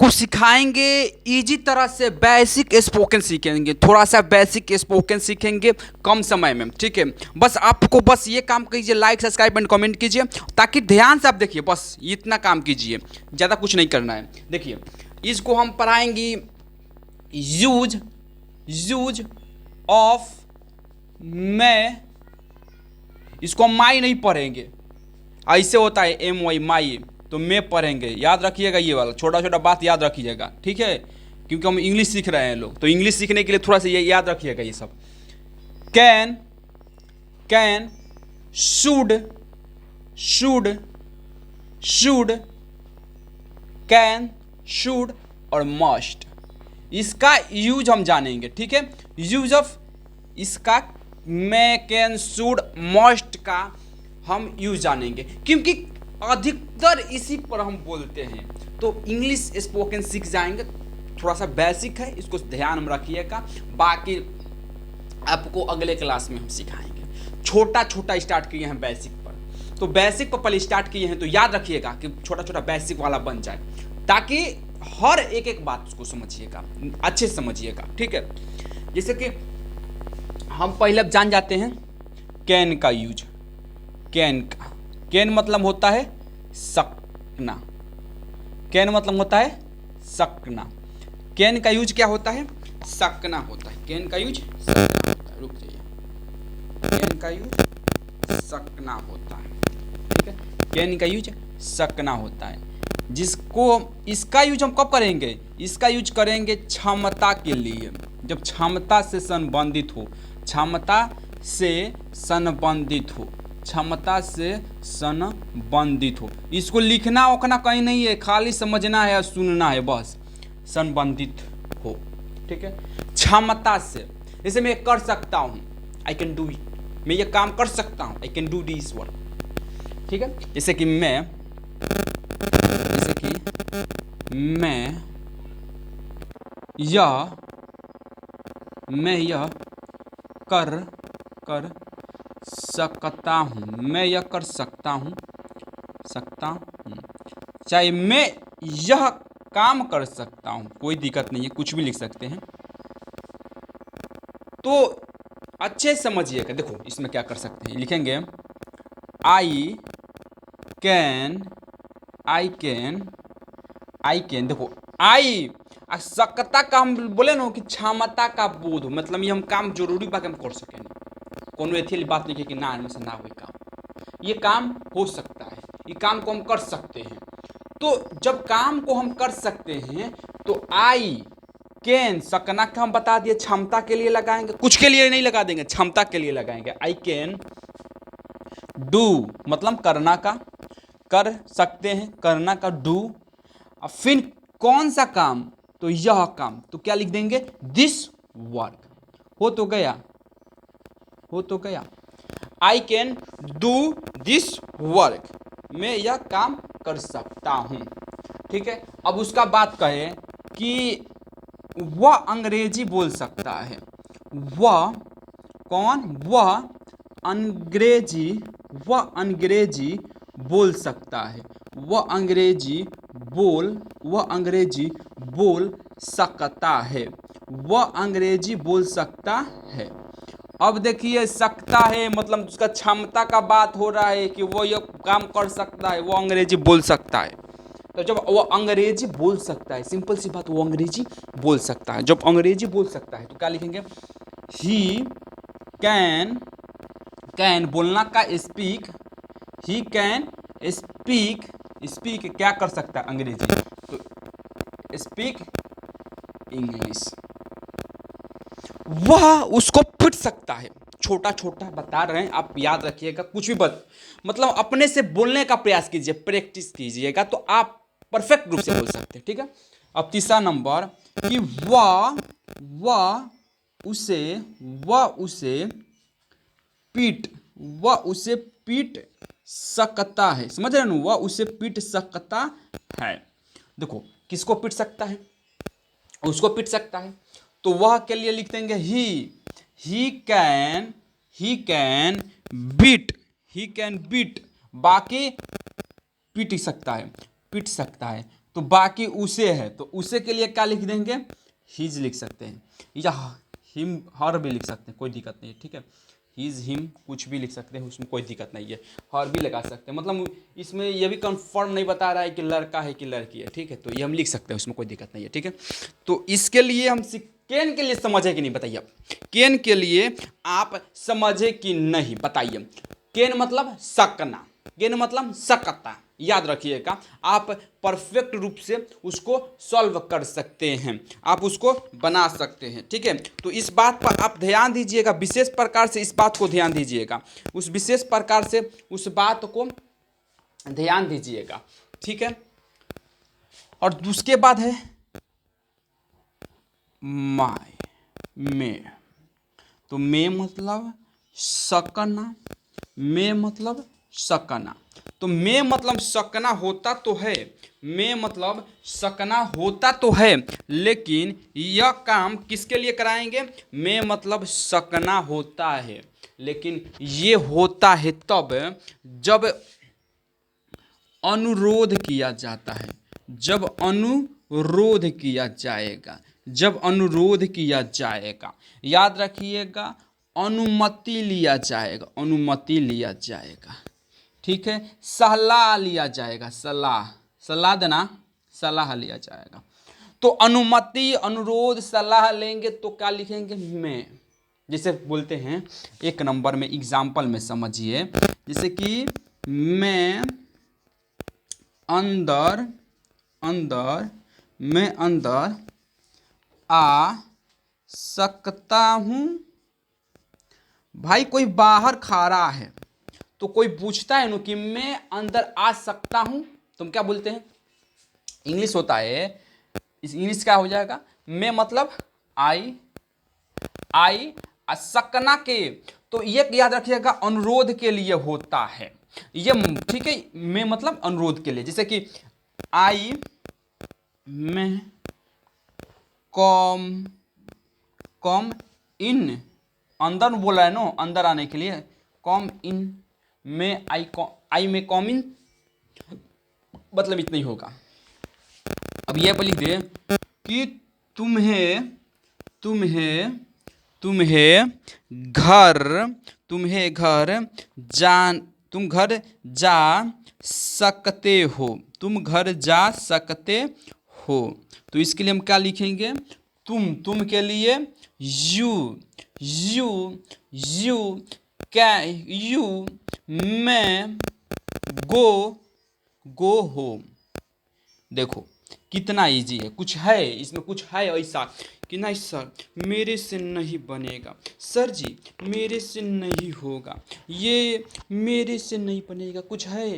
आपको सिखाएंगे इजी तरह से बेसिक स्पोकन सीखेंगे, थोड़ा सा बेसिक स्पोकन सीखेंगे कम समय में, ठीक है। बस आपको बस ये काम कीजिए, लाइक सब्सक्राइब एंड कमेंट कीजिए, ताकि ध्यान से आप देखिए, बस इतना काम कीजिए, ज़्यादा कुछ नहीं करना है। देखिए इसको हम पढ़ाएंगे यूज यूज ऑफ मैं, इसको हम माई नहीं पढ़ेंगे, ऐसे होता है एम वाई माई, तो मैं पढ़ेंगे। याद रखिएगा, ये वाला छोटा छोटा बात याद रखिएगा, ठीक है, क्योंकि हम इंग्लिश सीख रहे हैं लोग, तो इंग्लिश सीखने के लिए थोड़ा सा ये याद रखिएगा ये सब। Can can should should should can should और मस्ट, इसका यूज हम जानेंगे, ठीक है। यूज ऑफ इसका मैं कैन शुड मस्ट का हम यूज जानेंगे, क्योंकि अधिकतर इसी पर हम बोलते हैं, तो इंग्लिश स्पोकन सीख जाएंगे। थोड़ा सा बेसिक है, इसको ध्यान में रखिएगा, बाकी आपको अगले क्लास में हम सिखाएंगे। छोटा छोटा स्टार्ट किए हैं बेसिक पर, तो बेसिक पर पहले स्टार्ट किए हैं, तो याद रखिएगा कि छोटा छोटा बेसिक वाला बन जाए, ताकि हर एक एक बात उसको समझिएगा, अच्छे से समझिएगा, ठीक है। जैसे कि हम पहले अब जान जाते हैं कैन का यूज। कैन का कैन मतलब होता है सकना, कैन मतलब होता है सकना। कैन का यूज क्या होता है? सकना होता है। कैन का यूज सकना होता है, रुक जाइए, कैन का यूज सकना होता है, ठीक है। कैन का यूज सकना होता है, जिसको इसका यूज हम कब करेंगे? इसका यूज करेंगे क्षमता के लिए, जब क्षमता से संबंधित हो, क्षमता से संबंधित हो, क्षमता से संबंधित हो। इसको लिखना ओखना कहीं नहीं है, खाली समझना है और सुनना है, बस संबंधित हो, ठीक है। क्षमता से, जैसे मैं कर सकता हूँ, आई कैन डू इट, मैं ये काम कर सकता हूँ, I can do this work, ठीक है। जैसे कि मैं यह कर सकता हूँ, मैं यह कर सकता हूँ, चाहे मैं यह काम कर सकता हूँ, कोई दिक्कत नहीं है, कुछ भी लिख सकते हैं। तो अच्छे समझिएगा, देखो इसमें क्या कर सकते हैं, लिखेंगे आई कैन, देखो आई सकता का हम बोले ना कि क्षमता का बोध, मतलब ये हम काम जरूरी बा कि हम कर सकें, कोनो एथी बात नहीं है कि ना से ना हो काम, ये काम हो सकता है, ये काम को हम कर सकते हैं। तो जब काम को हम कर सकते हैं, तो आई कैन, सकना का हम बता दिए क्षमता के लिए लगाएंगे, कुछ के लिए नहीं लगा देंगे, क्षमता के लिए लगाएंगे। आई कैन डू मतलब करना का, कर सकते हैं, करना का डू। अब फिर कौन सा काम? तो यह काम, तो क्या लिख देंगे? This work. हो तो गया, I can do this work, मैं यह काम कर सकता हूं, ठीक है। अब उसका बात कहें कि वह अंग्रेजी बोल सकता है, वह अंग्रेजी बोल सकता है, वह अंग्रेजी बोल सकता है, वह अंग्रेजी बोल सकता है। अब देखिए सकता है मतलब उसका क्षमता का बात हो रहा है कि वो ये काम कर सकता है, वो अंग्रेजी बोल सकता है। तो जब वो अंग्रेजी बोल सकता है, सिंपल सी बात, वो अंग्रेजी बोल सकता है। जब अंग्रेजी बोल सकता है तो क्या लिखेंगे? ही कैन बोलना का स्पीक, ही कैन स्पीक क्या कर सकता है? अंग्रेजी, तो स्पीक इंग्लिश। वह उसको पिट सकता है, छोटा छोटा बता रहे हैं, आप याद रखिएगा, कुछ भी मतलब अपने से बोलने का प्रयास कीजिए, प्रैक्टिस कीजिएगा, तो आप परफेक्ट रूप से बोल सकते हैं, ठीक है। अब तीसरा नंबर कि वह उसे पीट सकता है, समझ रहे हैं? वह उसे पीट सकता है। देखो किसको पीट सकता है? उसको पीट सकता है, तो वह के लिए लिख देंगे ही कैन बीट, बाकी पीट सकता है, तो बाकी उसे है, तो उसे के लिए क्या लिख देंगे, हिज लिख सकते हैं, या हिम हर भी लिख सकते हैं, कोई दिक्कत नहीं है, ठीक है। हिज हिम कुछ भी लिख सकते हैं, उसमें कोई दिक्कत नहीं है, हर भी लगा सकते हैं, मतलब इसमें ये भी कंफर्म नहीं बता रहा है कि लड़का है कि लड़की है, ठीक है, तो ये हम लिख सकते हैं, उसमें कोई दिक्कत नहीं है, ठीक है। तो इसके लिए हम केन के लिए समझे कि नहीं बताइए, आप केन के लिए आप समझे कि नहीं बताइए। केन मतलब सकना, केन मतलब सकता, याद रखिएगा, आप परफेक्ट रूप से उसको सॉल्व कर सकते हैं, आप उसको बना सकते हैं, ठीक है। तो इस बात पर आप ध्यान दीजिएगा, विशेष प्रकार से इस बात को ध्यान दीजिएगा, उस विशेष प्रकार से उस बात को ध्यान दीजिएगा, ठीक है। और उसके बाद है माय, में, तो में मतलब सकना, में मतलब सकना, तो में मतलब सकना होता तो है, में मतलब सकना होता तो है, लेकिन यह काम किसके लिए कराएंगे, में मतलब सकना होता है, लेकिन ये होता है तब जब अनुरोध किया जाता है, जब अनुरोध किया जाएगा, जब अनुरोध किया जाएगा, याद रखिएगा, अनुमति लिया जाएगा, अनुमति लिया जाएगा, ठीक है। सलाह लिया जाएगा, सलाह, सलाह देना, सलाह लिया जाएगा, तो अनुमति, अनुरोध, सलाह लेंगे तो क्या लिखेंगे, मैं, जैसे बोलते हैं एक नंबर में एग्जाम्पल में समझिए, जैसे कि मैं अंदर, अंदर, मैं अंदर आ सकता हूँ। भाई कोई बाहर खा रहा है तो कोई पूछता है ना कि मैं अंदर आ सकता हूँ, तुम क्या बोलते हैं, इंग्लिश होता है, इस इंग्लिश क्या हो जाएगा, मैं मतलब आई, आई, सकना के, तो ये याद रखिएगा अनुरोध के लिए होता है ये, ठीक है। मैं मतलब अनुरोध के लिए, जैसे कि आई मैं कॉम, कॉम इन, अंदर बोला है नो, अंदर आने के लिए, कॉम इन, में आई में कॉम इन, मतलब इतना ही होगा। अब ये पर लिख दे कि तुम्हें, तुम्हें, तुम्हें घर, तुम्हें घर जान, तुम घर जा सकते हो, तुम घर जा सकते हो, तो इसके लिए हम क्या लिखेंगे, तुम के लिए यू, यू, यू, क्या यू, मैं गो, गो होम। देखो कितना इजी है, कुछ है इसमें, कुछ है ऐसा कि नहीं सर मेरे से नहीं बनेगा, सर जी मेरे से नहीं होगा, ये मेरे से नहीं बनेगा, कुछ है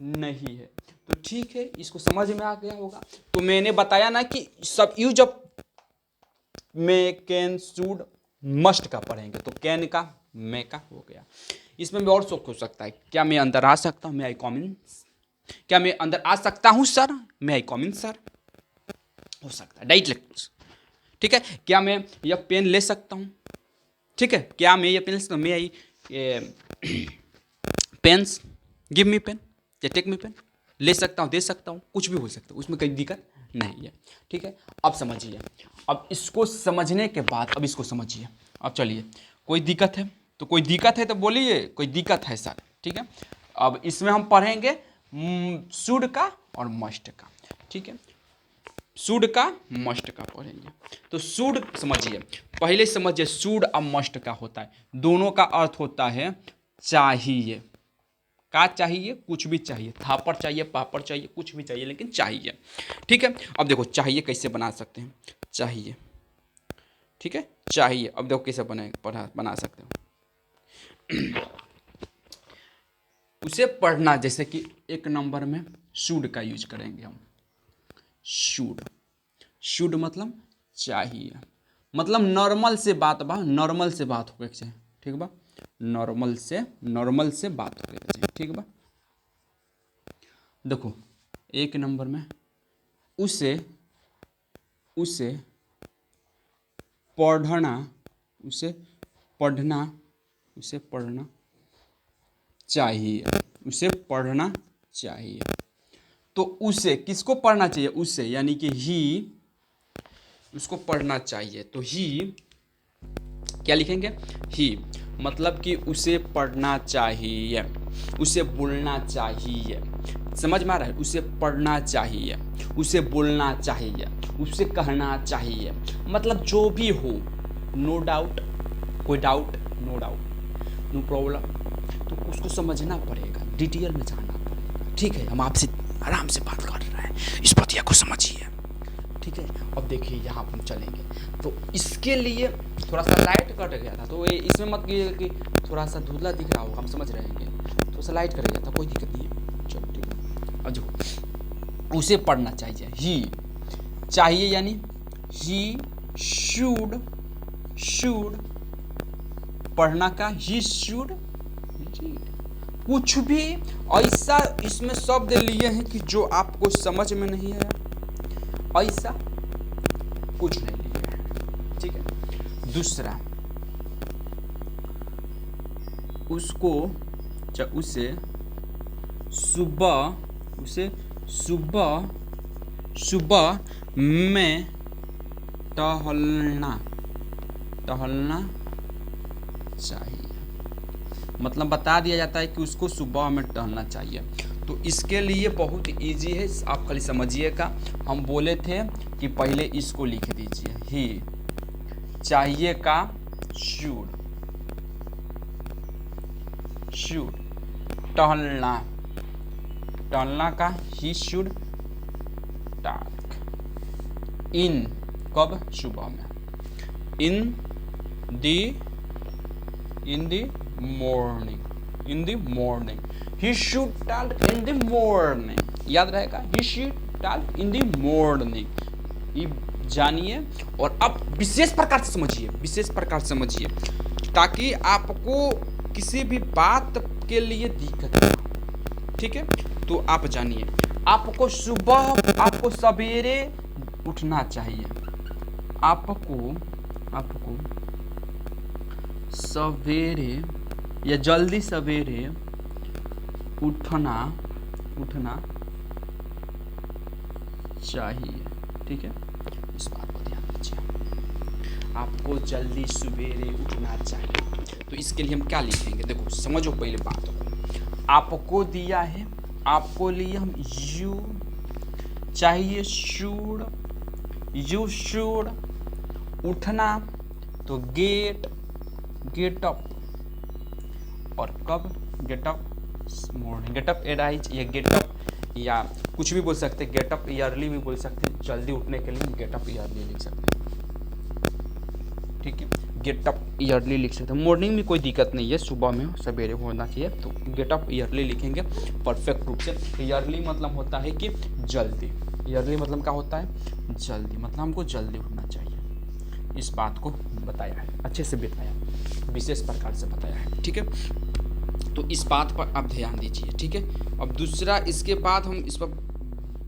नहीं है, तो ठीक है, इसको समझ में आ गया होगा। तो मैंने बताया ना कि सब use of May, can, should, must का पढ़ेंगे, तो कैन का, मे का हो गया। इसमें भी और शौक हो सकता है, क्या मैं अंदर आ सकता हूँ, मैं आई कॉम इन, क्या मैं अंदर आ सकता हूँ सर, मैं आई कॉम इन सर, हो सकता है डायरेक्ट, ठीक है। क्या मैं यह पेन ले सकता हूँ, ठीक है, क्या मैं ये पेन ले सकता हूँ, मैं आई पेन्स, गिव मी पेन या टेक मी पेन, ले सकता हूँ, दे सकता हूँ, कुछ भी हो सकता है, उसमें कोई दिक्कत नहीं है, ठीक है। अब समझिए, अब इसको समझने के बाद अब इसको समझिए, अब चलिए, कोई दिक्कत है तो, कोई दिक्कत है तो बोलिए, कोई दिक्कत है सर, ठीक है। अब इसमें हम पढ़ेंगे शुड का और मस्ट का, ठीक है, शुड का मस्ट का पढ़ेंगे। तो शुड समझिए, पहले समझिए शुड और मस्ट का होता है, दोनों का अर्थ होता है चाहिए, का चाहिए, कुछ भी चाहिए, थापड़ चाहिए, पापड़ चाहिए, कुछ भी चाहिए, लेकिन चाहिए, ठीक है। अब देखो चाहिए कैसे बना सकते हैं, चाहिए, ठीक है, चाहिए, अब देखो कैसे बना सकते हो, उसे पढ़ना, जैसे कि एक नंबर में शुड का यूज करेंगे हम, शुड, शुड मतलब चाहिए, मतलब नॉर्मल से बात बा, नॉर्मल से बात होके चाहिए, ठीक बा, नॉर्मल से, नॉर्मल से बात होके चाहिए, ठीक बा। देखो एक नंबर में उसे, उसे पढ़ना, उसे पढ़ना, उसे पढ़ना चाहिए, उसे पढ़ना चाहिए, तो उसे किसको पढ़ना चाहिए, उसे, यानी कि ही, उसको पढ़ना चाहिए। तो ही क्या लिखेंगे, ही, मतलब कि उसे पढ़ना चाहिए, उसे बोलना चाहिए। समझ में आ रहा है, उसे पढ़ना चाहिए, उसे बोलना चाहिए, उसे कहना चाहिए, मतलब जो भी हो, नो डाउट, कोई doubt, no doubt, no problem. तो उसको समझना पड़ेगा, डिटेल में जाना पड़ेगा। ठीक है, हम आपसे आराम से बात कर रहे हैं, इस बतिया को समझिए। ठीक है, अब देखिए यहाँ हम चलेंगे। तो इसके लिए थोड़ा सा लाइट कट गया था, तो ये इसमें मत कि थोड़ा सा धुंधला दिख रहा होगा, हम समझ रहे हैं, थोड़ा सा लाइट कट गया था, कोई दिक्कत नहीं है। चलो ठीक है, अब देखो, उसे पढ़ना चाहिए, ही चाहिए, यानी ही शुड, शुड, पढ़ना का ही शुड रीड। कुछ भी ऐसा इसमें शब्द लिए हैं कि जो आपको समझ में नहीं है, ऐसा कुछ नहीं लिया है। ठीक है, दूसरा, उसको उसे सुबह, उसे सुबह, सुबह में टहलना, टहलना चाहिए। मतलब बता दिया जाता है कि उसको सुबह में टहलना चाहिए। तो इसके लिए बहुत इजी है, आप खाली समझिएगा। हम बोले थे कि पहले इसको लिख दीजिए, ही, चाहिए का शुड, शुड, टहलना, टहलना का ही शुड टॉक, इन, कब, सुबह में, in the morning, in the morning, he should talk in the morning, याद रहेगा, he should talk in the morning. ये जानिए और अब विशेष प्रकार से समझिए, विशेष प्रकार से समझिए, ताकि आपको किसी भी बात के लिए दिक्कत ना हो। ठीक है, तो आप जानिए, आपको सुबह, आपको सवेरे उठना चाहिए, आपको सवेरे या जल्दी सवेरे उठना चाहिए। ठीक है, इस बात को ध्यान दीजिए, आपको जल्दी सवेरे उठना चाहिए। तो इसके लिए हम क्या लिखेंगे, देखो समझो पहले बात को, आपको दिया है, आपको लिए हम यू चाहिए, शुड, यू शुड, उठना तो गेट अप, और कब, get up morning, get up arise, या गेट अप, या कुछ भी बोल सकते हैं, गेट अप ईयरली भी बोल सकते हैं, जल्दी उठने के लिए हम गेट अप ईयरली लिख सकते हैं। ठीक है, गेट अप ईयरली लिख सकते हैं, मॉर्निंग में कोई दिक्कत नहीं है, सुबह में सवेरे होना चाहिए, तो गेट अप ईयरली लिखेंगे परफेक्ट रूप से। ईयरली मतलब होता है कि जल्दी, ईयरली मतलब क्या होता है, जल्दी, मतलब हमको जल्दी उठना चाहिए। इस बात को बताया है, अच्छे से बताया, विशेष प्रकार से बताया है। ठीक है, तो इस बात पर आप ध्यान दीजिए। ठीक है, अब दूसरा, इसके बाद हम इस पर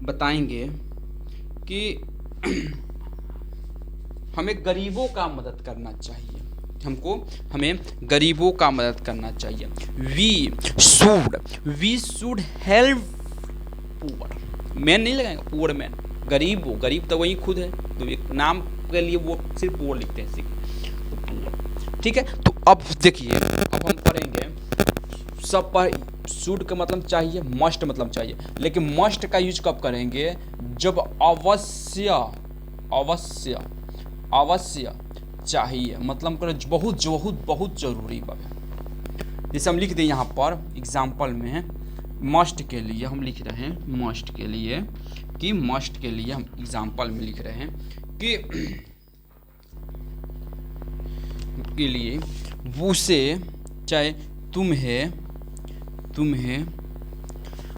बताएंगे कि हमें गरीबों का मदद करना चाहिए, हमें गरीबों का मदद करना चाहिए। We should help poor, man नहीं लगाएंगे, पुअर मैन, गरीब तो वही खुद है, तो एक नाम के लिए वो सिर्फ पुअर लिखते हैं, सिर्फ तो पुअर। ठीक है, तो अब देखिए, अब हम पढ़ेंगे सब पर, शुड का मतलब चाहिए, मस्ट मतलब चाहिए, लेकिन मस्ट का यूज कब करेंगे, जब अवश्य चाहिए, मतलब करें बहुत जरूरी बात। जैसे हम लिख दें यहाँ पर एग्जाम्पल में, मस्ट के लिए हम लिख रहे हैं, मस्ट के लिए हम एग्जाम्पल में लिख रहे हैं कि के लिए, उसे चाहे तुम्हें